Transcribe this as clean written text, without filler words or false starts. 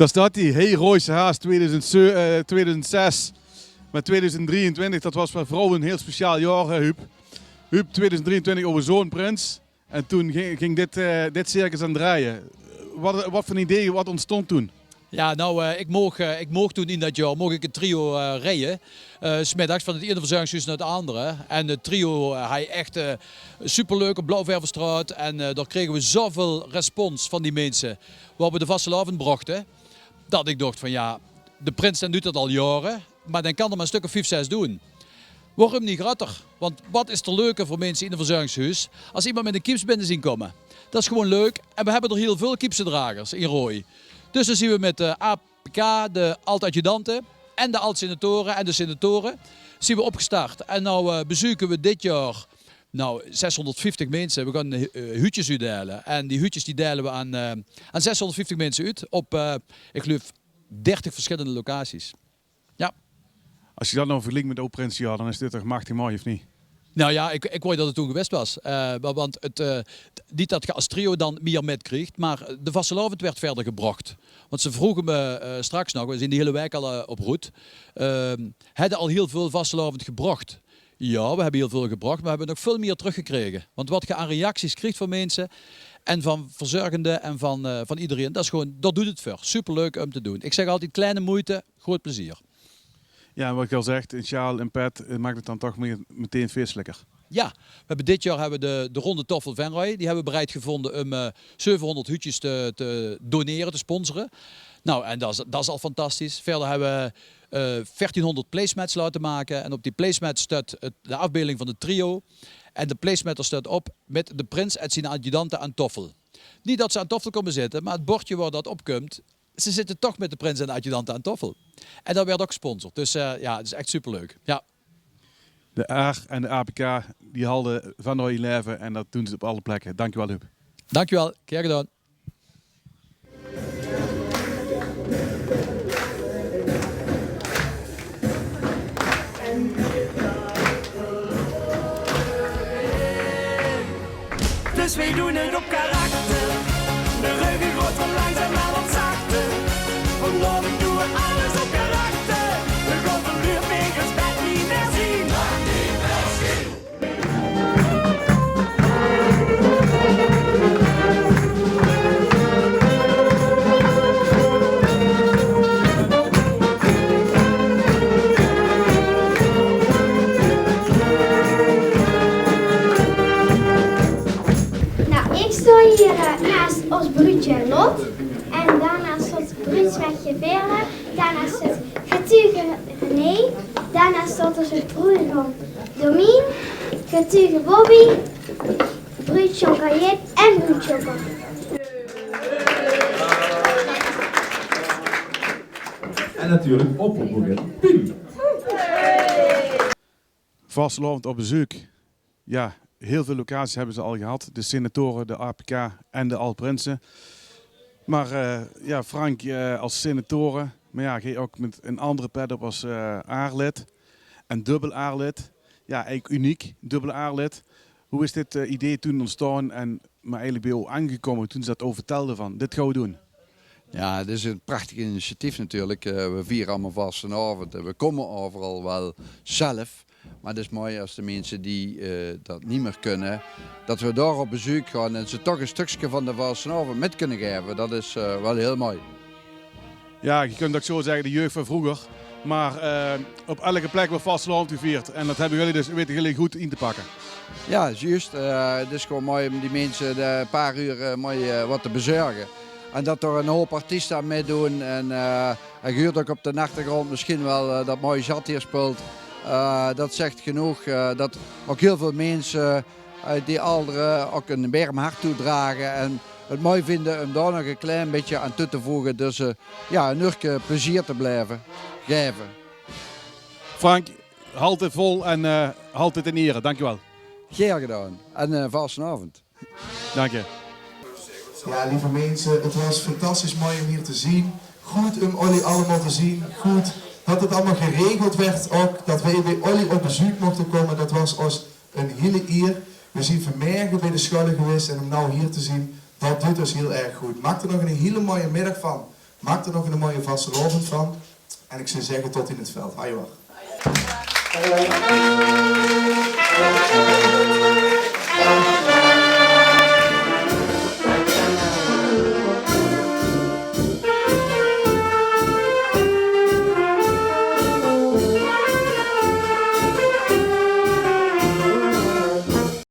Daar staat hij, hey Royse Haas 2006 met 2023. Dat was voor vrouwen een heel speciaal jaar, Huub. Huub, 2023 over zo'n prins. En toen ging dit circus aan draaien. Wat voor een idee, wat ontstond toen? Ja, nou, ik mocht toen in dat jaar een trio rijden. 's middags van het ene verzorgingshuis naar het andere. En het trio hij echt superleuk op Blauwvervenstraat. En daar kregen we zoveel respons van die mensen. Waar we de vastelavond brachten. Dat ik dacht van ja, de prins doet dat al jaren. Maar dan kan er maar een stuk of 5, 6 doen. Waarom niet gratter? Want wat is er leuker voor mensen in een verzorgingshuis als iemand met een kips binnen zien komen? Dat is gewoon leuk. En we hebben er heel veel kipsendragers in Rooi. Dus dan zien we met de APK, de alt-adjudanten en de alt-senatoren en de senatoren zien we opgestart. En nou bezoeken we dit jaar 650 mensen. We gaan hutjes uitdelen. En die hutjes die delen we aan 650 mensen uit op, ik geloof, 30 verschillende locaties. Ja. Als je dat nou vergelijkt met Prins, ja, dan is dit toch machtig mooi, of niet? Nou ja, ik wou dat het toen geweest was. Want niet dat je als trio dan meer met kreeg, maar de vastelavond werd verder gebracht. Want ze vroegen me straks nog, we zijn die hele week al op route, hadden al heel veel vastelavond gebracht. Ja, we hebben heel veel gebracht, maar we hebben nog veel meer teruggekregen. Want wat je aan reacties krijgt van mensen en van verzorgenden en van iedereen, dat is gewoon, dat doet het voor. Superleuk om te doen. Ik zeg altijd, kleine moeite, groot plezier. Ja, wat ik al zeg, een sjaal en pet maakt het dan toch meteen feestelijker. Ja, dit jaar hebben we de Ronde Toffel Venray. Die hebben we bereid gevonden om 700 hutjes te doneren, te sponsoren. Nou, en dat is al fantastisch. Verder hebben we 1400 placemats laten maken. En op die placemat staat de afbeelding van het trio. En de placemat er staat op met de prins en zijn adjudanten aan Toffel. Niet dat ze aan Toffel komen zitten, maar het bordje waar dat opkomt, ze zitten toch met de prins en de adjudanten aan Toffel. En dat werd ook gesponsord. Dus ja, het is echt superleuk. Ja. De AR en de APK die halden van Roy leven en dat doen ze op alle plekken. Dankjewel, Huub. Dankjewel, keer gedaan. Dus wij doen het op karakter. De ruggen wordt van langzaam naar wat zachter. Vanavond doen we alles op karakter. We gaan van Luurpekers bed niet meer zien. Nou, ik sta hier naast ons broertje Lot. En daarnaast staat Brunswegje Veren. Daarnaast staat getuige René. Daarnaast staat onze broer Domien. Getuige Bobby. Broertje Kayet en broertje Bob. En natuurlijk opperboer Pim. Vastelavond op bezoek. Ja, heel veel locaties hebben ze al gehad. De senatoren, de APK en de Alt-Prinsen. Maar ja, Frank als senatoren, maar ja, jij ook met een andere pet op als aarlid en dubbel aarlid. Ja, eigenlijk uniek, dubbel aarlid. Hoe is dit idee toen ontstaan en maar eigenlijk bij jou aangekomen toen ze dat over vertelden van dit gaan we doen? Ja, het is een prachtig initiatief natuurlijk. We vieren allemaal vastenavond. We komen overal wel zelf. Maar het is mooi als de mensen die dat niet meer kunnen, dat we daar op bezoek gaan en ze toch een stukje van de vastenavond met kunnen geven. Dat is wel heel mooi. Ja, je kunt ook zo zeggen, de jeugd van vroeger. Maar op elke plek wordt vastelavond gevierd. En dat hebben jullie dus, weten jullie goed in te pakken. Ja, juist. Het is gewoon mooi om die mensen een paar uur mooi wat te bezorgen. En dat er een hoop artiesten aan meedoen. En je hoort ook op de achtergrond misschien wel dat mooie zat hier speelt. Dat zegt genoeg dat ook heel veel mensen die ouderen ook een warm hart toedragen. En het mooi vinden om daar nog een klein beetje aan toe te voegen. Dus ja, een uurtje plezier te blijven geven. Frank, halt het vol en halt het in ere. Dankjewel. Graag gedaan. En vastenavond. Dank je. Ja, lieve mensen, het was fantastisch mooi om hier te zien. Goed om jullie allemaal te zien. Goed dat het allemaal geregeld werd ook. Dat wij bij jullie op bezoek mochten komen. Dat was ons een hele eer. We zijn vanmorgen bij de scholen geweest en om nou hier te zien, dat doet ons heel erg goed. Maak er nog een hele mooie middag van. Maak er nog een mooie vastelovend van. En ik zou zeggen tot in het veld. Hoi hoor.